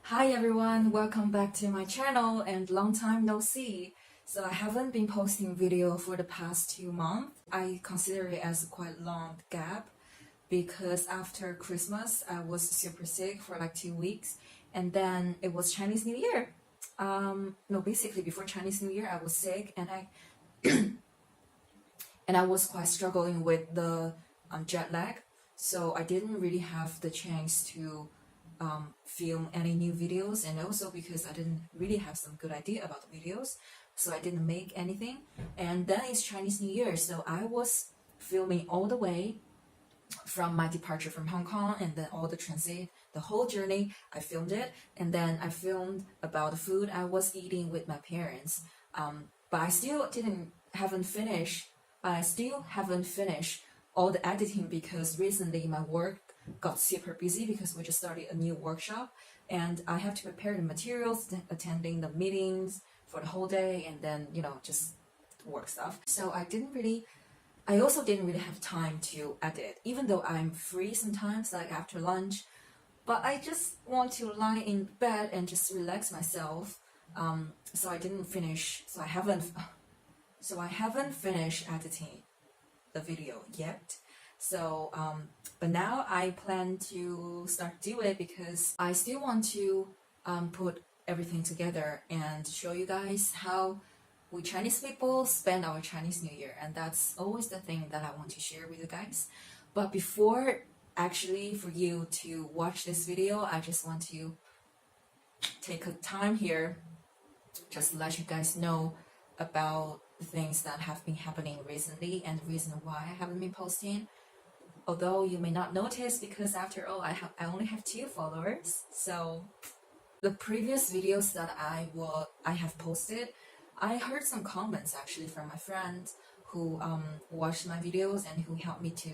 Hi everyone, welcome back to my channel and long time no see. So I haven't been posting video for the past 2 months. I consider it as a quite long gap because after Christmas I was super sick for like 2 weeks and then it was Chinese New Year. No, basically before Chinese New Year I was sick and I was quite struggling with the jet lag. So I didn't really have the chance to film any new videos, and also because I didn't really have some good idea about the videos, so I didn't make anything. And then it's Chinese New Year, so I was filming all the way from my departure from Hong Kong and then all the transit, the whole journey. I filmed it, and then I filmed about the food I was eating with my parents. But I still haven't finished all the editing because recently my work got super busy because we just started a new workshop and I have to prepare the materials, attending the meetings for the whole day, and then just work stuff. So I also didn't really have time to edit, even though I'm free sometimes, like after lunch. But I just want to lie in bed and just relax myself. So I didn't finish. So I haven't finished editing the video yet. So but now I plan to start do it because I still want to put everything together and show you guys how we Chinese people spend our Chinese New Year, and that's always the thing that I want to share with you guys. But before actually for you to watch this video, I just want to take a time here just to let you guys know about the things that have been happening recently and the reason why I haven't been posting. Although you may not notice, because after all I only have 2 followers. So the previous videos that I have posted, I heard some comments actually from my friends who watched my videos and who helped me to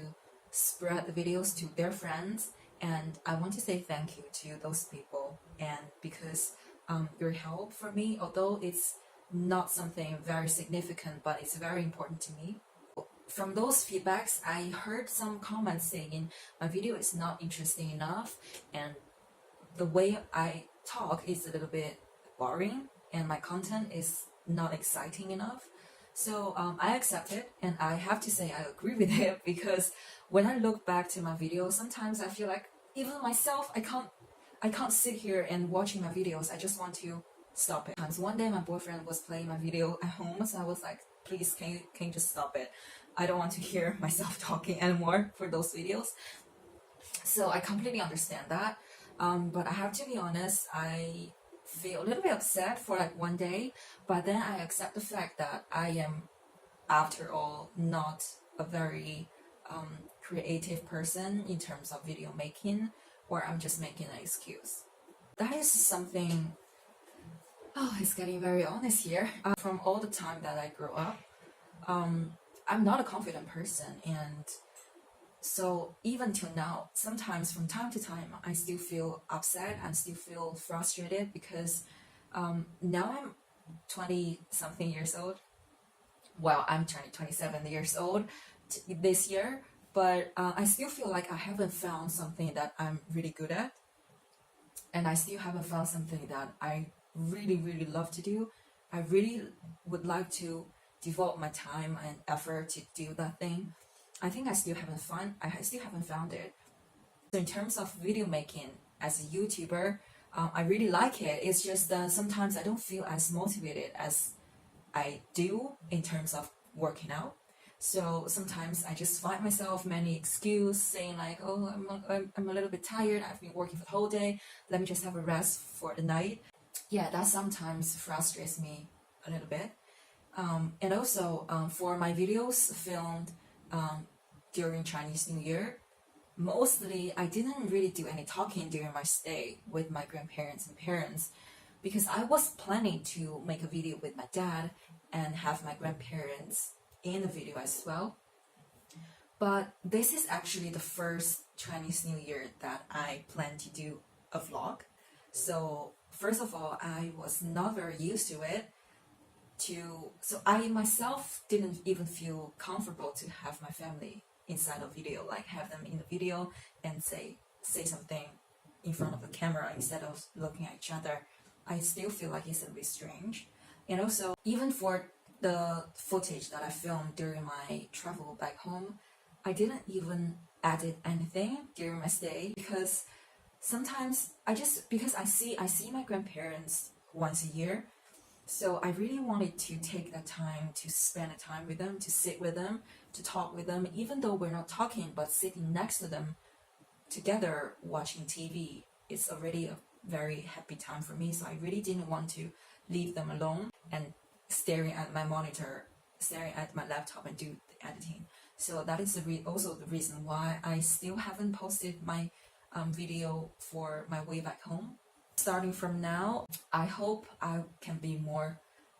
spread the videos to their friends, and I want to say thank you to those people, and because your help for me, although it's not something very significant, but it's very important to me. From those feedbacks, I heard some comments saying my video is not interesting enough and the way I talk is a little bit boring and my content is not exciting enough. So I accept it, and I have to say I agree with it, because when I look back to my videos, sometimes I feel like even myself, I can't sit here and watching my videos. I just want to stop it. One day my boyfriend was playing my video at home, so I was like, please, can you just stop it? I don't want to hear myself talking anymore for those videos. So I completely understand that. But I have to be honest, I feel a little bit upset for like one day, but then I accept the fact that I am, after all, not a very creative person in terms of video making, or I'm just making an excuse. That is something. Oh, it's getting very honest here. From all the time that I grew up, I'm not a confident person, and so even till now, sometimes from time to time, I still feel upset and still feel frustrated because now I'm 20 something years old. Well, I'm turning 27 years old this year, but I still feel like I haven't found something that I'm really good at, and I still haven't found something that I really love to do. I really would like to devote my time and effort to do that thing. I think I still haven't found it. So in terms of video making as a YouTuber, I really like it. It's just that sometimes I don't feel as motivated as I do in terms of working out. So sometimes I just find myself many excuses saying like, oh, I'm a little bit tired, I've been working for the whole day, let me just have a rest for the night. Yeah, that sometimes frustrates me a little bit. And also for my videos filmed during Chinese New Year, mostly I didn't really do any talking during my stay with my grandparents and parents, because I was planning to make a video with my dad and have my grandparents in the video as well. But this is actually the first Chinese New Year that I plan to do a vlog. So first of all, I was not very used to it. So I myself didn't even feel comfortable to have my family inside a video, like have them in the video and say something in front of the camera instead of looking at each other, I still feel like it's a bit strange. And also, even for the footage that I filmed during my travel back home, I didn't even edit anything during my stay because sometimes because I see my grandparents once a year, so I really wanted to take that time to spend a time with them, to sit with them, to talk with them, even though we're not talking, but sitting next to them together watching TV, it's already a very happy time for me. So I really didn't want to leave them alone and staring at my monitor, staring at my laptop and do the editing. So that is also the reason why I still haven't posted my video for my way back home. Starting from now, I hope I can be more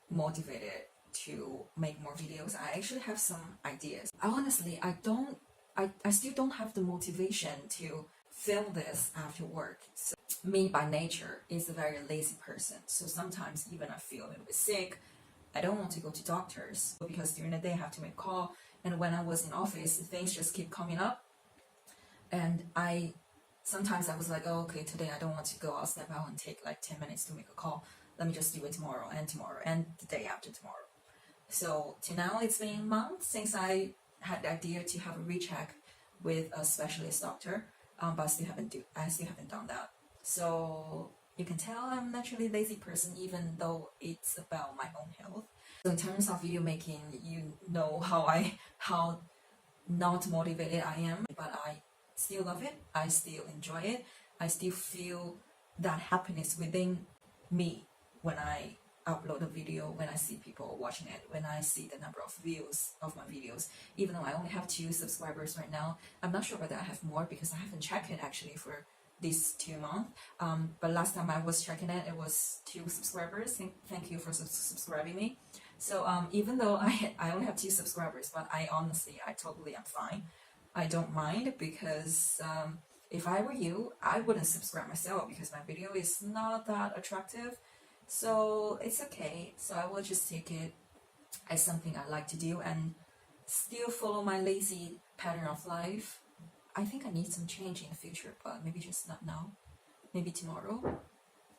motivated to make more videos. I actually have some ideas. I still don't have the motivation to film this after work. So me by nature is a very lazy person. So sometimes even I feel a little bit sick, I don't want to go to doctors because during the day I have to make a call. And when I was in office, things just keep coming up. And sometimes I was like, oh, okay, today I don't want to go. I'll step out and take like 10 minutes to make a call. Let me just do it tomorrow and the day after tomorrow. So till now, it's been a month since I had the idea to have a recheck with a specialist doctor, but I still haven't done that. So you can tell I'm naturally a lazy person, even though it's about my own health. So in terms of video making, you know how not motivated I am, but I still love it. I still enjoy it. I still feel that happiness within me when I upload a video, when I see people watching it, when I see the number of views of my videos. Even though I only have 2 subscribers right now, I'm not sure whether I have more because I haven't checked it actually for these 2 months. But last time I was checking it, it was 2 subscribers. Thank you for subscribing me. So even though I only have 2 subscribers, but I totally am fine. I don't mind because if I were you, I wouldn't subscribe myself because my video is not that attractive. So it's okay. So I will just take it as something I like to do and still follow my lazy pattern of life. I think I need some change in the future, but maybe just not now. Maybe tomorrow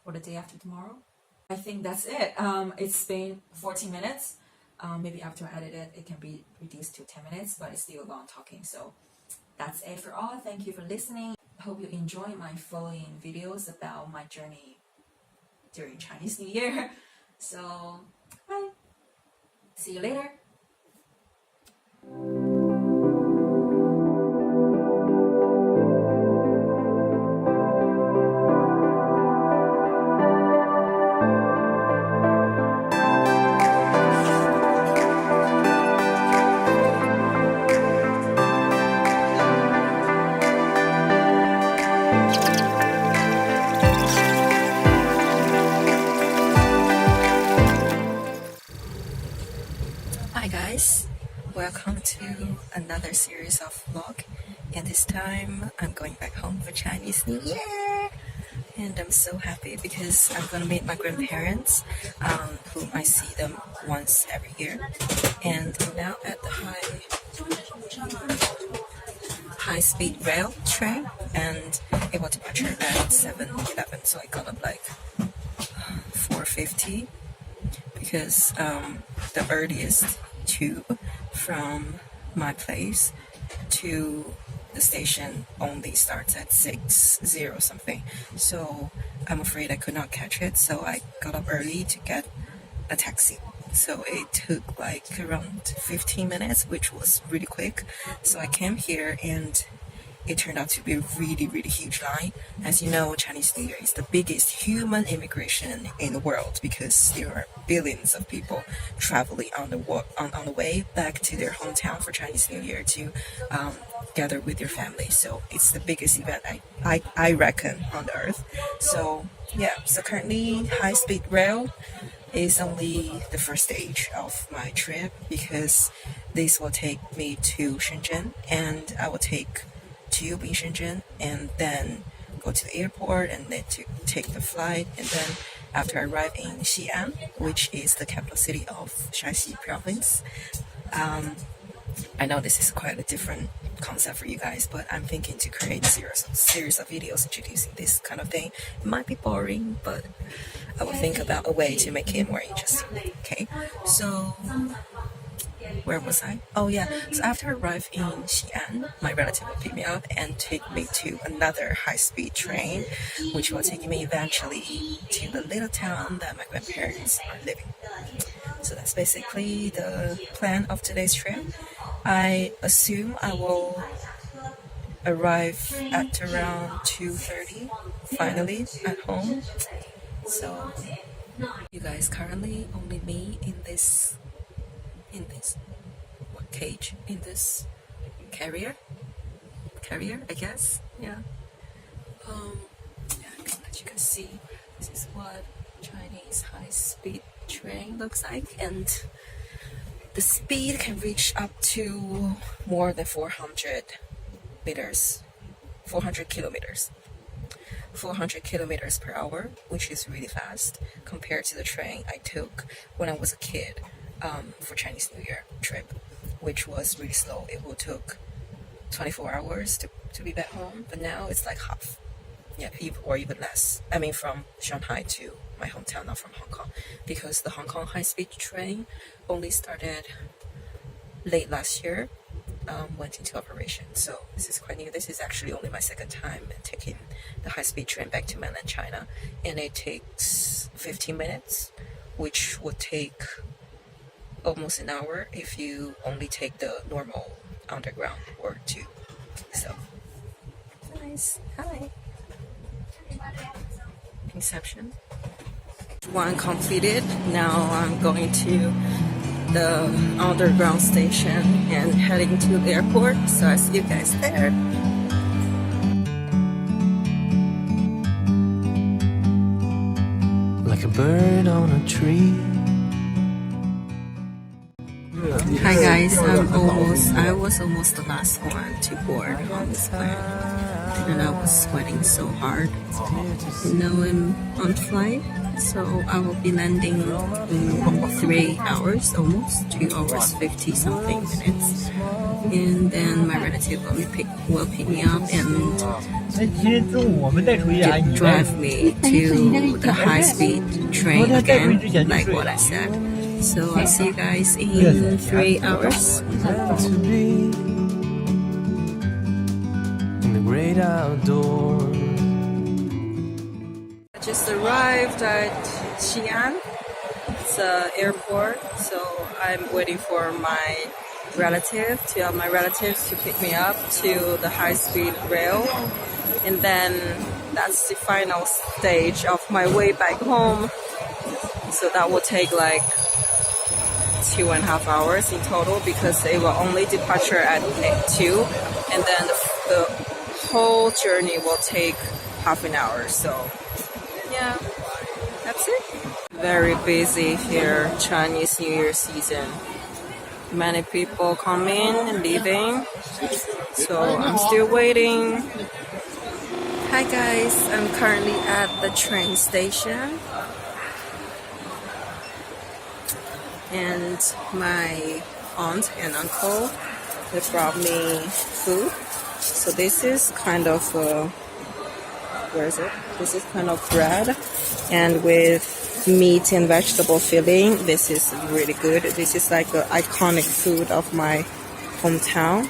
or the day after tomorrow. I think that's it. It's been 14 minutes. Maybe after I edit it, it can be reduced to 10 minutes, but it's still a long talking. So that's it for all. Thank you for listening. Hope you enjoy my following videos about my journey during Chinese New Year. So, bye. See you later. Hi guys, welcome to another series of vlog, and this time I'm going back home for Chinese New Year, and I'm so happy because I'm gonna meet my grandparents, whom I see them once every year, and I'm now at the high-speed rail train, and it will departure at 7:11, so I got up like 4:50 because the earliest tube from my place to the station only starts at 6:00 something, so I'm afraid I could not catch it, so I got up early to get a taxi. So it took like around 15 minutes, which was really quick. So I came here and it turned out to be a really, really huge line. As you know, Chinese New Year is the biggest human immigration in the world because there are billions of people traveling on the way back to their hometown for Chinese New Year to gather with their family. So it's the biggest event I reckon on the earth. So yeah, so currently high-speed rail is only the first stage of my trip because this will take me to Shenzhen, and I will take tube in Shenzhen and then go to the airport and then to take the flight, and then after I arrive in Xi'an, which is the capital city of Shaanxi province, I know this is quite a different concept for you guys, but I'm thinking to create a series of videos introducing this kind of thing. It might be boring, but I will think about a way to make it more interesting. Okay, so where was I? Oh yeah, so after I arrived in Xi'an, my relative will pick me up and take me to another high-speed train, which will take me eventually to the little town that my grandparents are living. So that's basically the plan of today's trip. I assume I will arrive at around 2:30 finally at home. So you guys, currently only me in this cage, in this carrier I guess. Yeah, as you can see, this is what Chinese high-speed train looks like, and the speed can reach up to more than 400 kilometers per hour, which is really fast compared to the train I took when I was a kid for Chinese New Year trip, which was really slow. It will took 24 hours to be back home, but now it's like half, yeah, or even less. I mean, from Shanghai to my hometown, not from Hong Kong, because the Hong Kong high-speed train only started late last year, went into operation. So this is quite new. This is actually only my second time taking the high-speed train back to mainland China, and it takes 15 minutes, which would take almost an hour if you only take the normal underground or tube. So nice. Hi. Inception. One completed. Now I'm going to the underground station and heading to the airport. So I see you guys there. Like a bird on a tree. Hi guys, I was almost the last one to board on this plane, and I was sweating so hard. Now I'm on flight, so I will be landing in 3 hours, almost 2 hours 50 something minutes, and then my relative will pick me up and drive me to the high-speed train again, like what I said. So I'll see you guys in 3 hours. To be in the great outdoors. I just arrived at Xi'an. It's an airport, so I'm waiting for my relatives to pick me up to the high-speed rail, and then that's the final stage of my way back home. So that will take like 2.5 hours in total, because they will only departure at 2, and then the whole journey will take half an hour. So yeah, that's it. Very busy here, Chinese New Year season. Many people coming and leaving, so I'm still waiting. Hi guys, I'm currently at the train station, and my aunt and uncle, they brought me food. So this is kind of this is kind of bread, and with meat and vegetable filling. This is really good. This is like an iconic food of my hometown,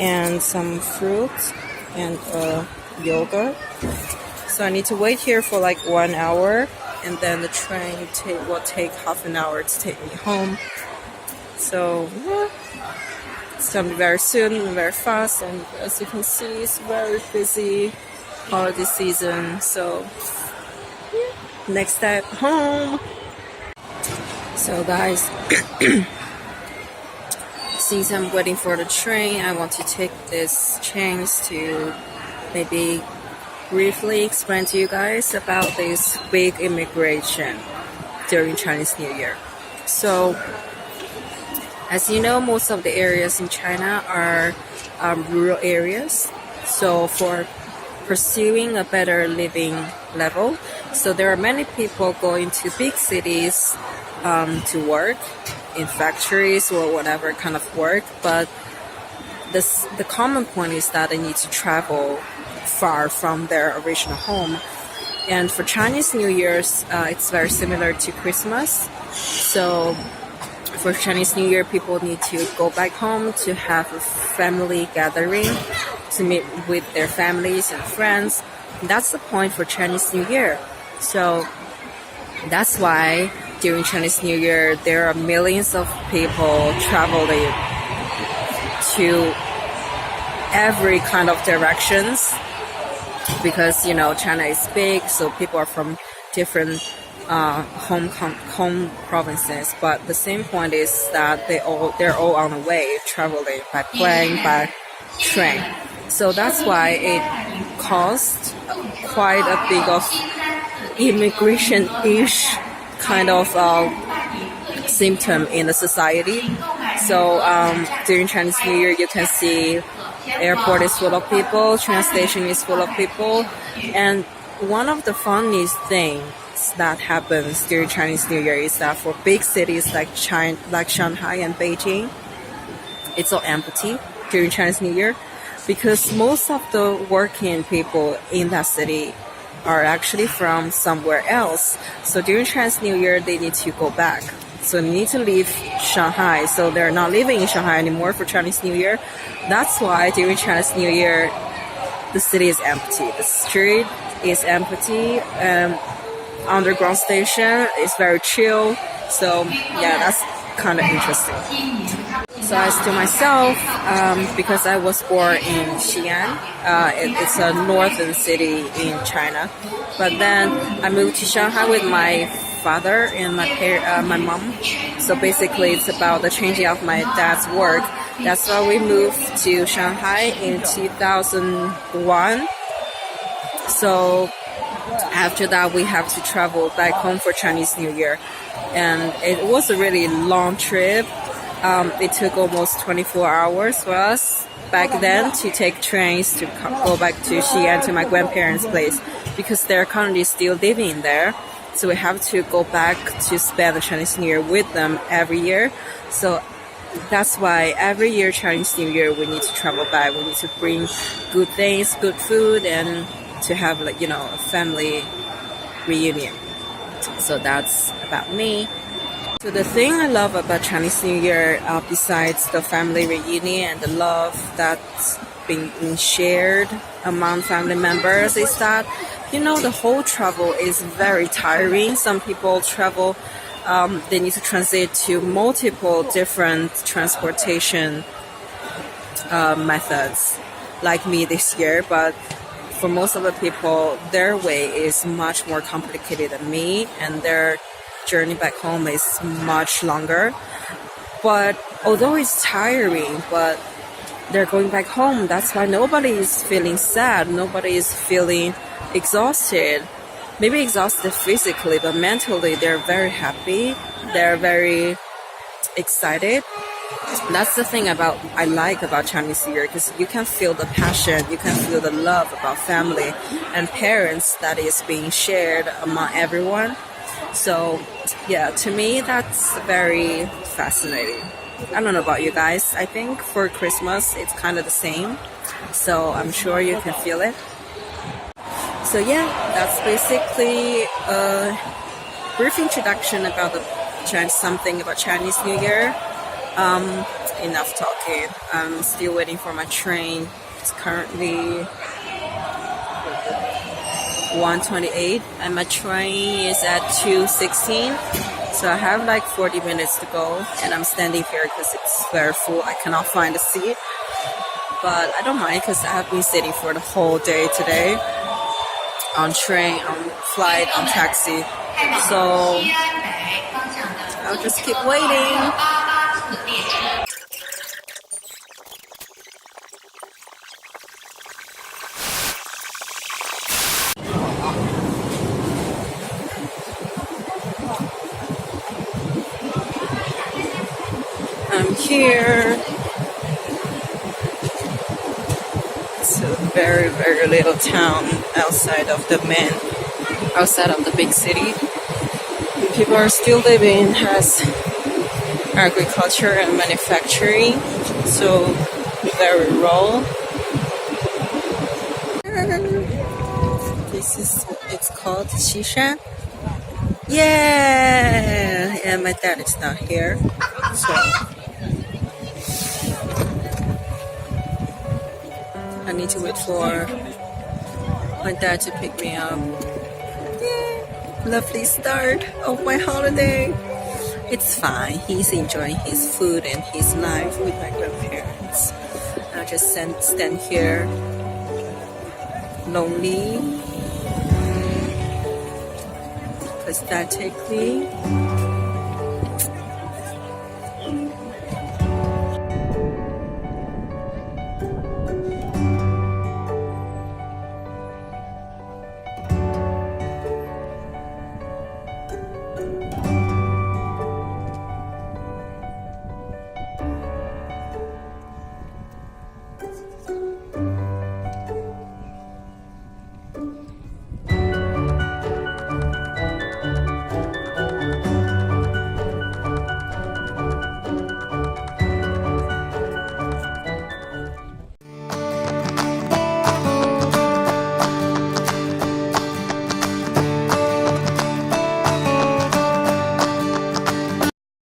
and some fruit and yogurt. So I need to wait here for like 1 hour, and then the train will take half an hour to take me home. So yeah, it's coming very soon and very fast, and as you can see, it's very busy holiday season. So yeah, next step home. So guys, since I'm waiting for the train, I want to take this chance to maybe briefly explain to you guys about this big immigration during Chinese New Year. So, as you know, most of the areas in China are rural areas. So for pursuing a better living level, so there are many people going to big cities to work, in factories or whatever kind of work, but the common point is that they need to travel far from their original home. And for Chinese New Year's, it's very similar to Christmas. So for Chinese New Year, people need to go back home to have a family gathering, to meet with their families and friends. That's the point for Chinese New Year. So that's why during Chinese New Year, there are millions of people traveling to every kind of directions, because China is big, so people are from different home provinces. But the same point is that they're all on the way, traveling by plane, by train. So that's why it caused quite a big of immigration-ish kind of symptom in the society. So during Chinese New Year, you can see airport is full of people, train station is full of people. And one of the funniest things that happens during Chinese New Year is that for big cities like Shanghai and Beijing, it's all empty during Chinese New Year, because most of the working people in that city are actually from somewhere else. So during Chinese New Year, they need to go back. So they need to leave Shanghai. So they're not living in Shanghai anymore for Chinese New Year. That's why during Chinese New Year, the city is empty. The street is empty. Underground station is very chill. So yeah, that's kind of interesting. So as to myself, because I was born in Xi'an, it's a northern city in China. But then I moved to Shanghai with my father and my mom. So basically, it's about the changing of my dad's work. That's why we moved to Shanghai in 2001. So after that, we have to travel back home for Chinese New Year, and it was a really long trip. It took almost 24 hours for us back then to take trains to go back to Xi'an, to my grandparents' place, because they're currently still living there. So we have to go back to spend the Chinese New Year with them every year. So that's why every year Chinese New Year we need to travel back. We need to bring good things, good food, and to have a family reunion. So that's about me. So the thing I love about Chinese New Year, besides the family reunion and the love that's being shared among family members, is that the whole travel is very tiring. Some people travel, they need to transit to multiple different transportation methods, like me this year. But for most of the people, their way is much more complicated than me, and their journey back home is much longer. But although it's tiring, but they're going back home, that's why nobody is feeling sad, nobody is feeling exhausted. Maybe exhausted physically, but mentally they're very happy, they're very excited. That's the thing I like about Chinese New Year, because you can feel the passion, you can feel the love about family and parents that is being shared among everyone. So yeah, to me that's very fascinating. I don't know about you guys. I think for Christmas it's kind of the same, so I'm sure you can feel it. So yeah, that's basically a brief introduction about something about Chinese New Year. Enough talking. I'm still waiting for my train. It's currently 1:28 and my train is at 2:16. So I have like 40 minutes to go, and I'm standing here because it's very full. I cannot find a seat, but I don't mind because I have been sitting for the whole day today, on train, on flight, on taxi. So I'll just keep waiting. I'm here. It's a very, very little town outside of the big city. People are still living as agriculture and manufacturing, so very raw. This is it's called Shisha. Yeah, and my dad is not here, so I need to wait for my dad to pick me up. Yeah, lovely start of my holiday. It's fine. He's enjoying his food and his life with my grandparents. I just stand here lonely, pathetically.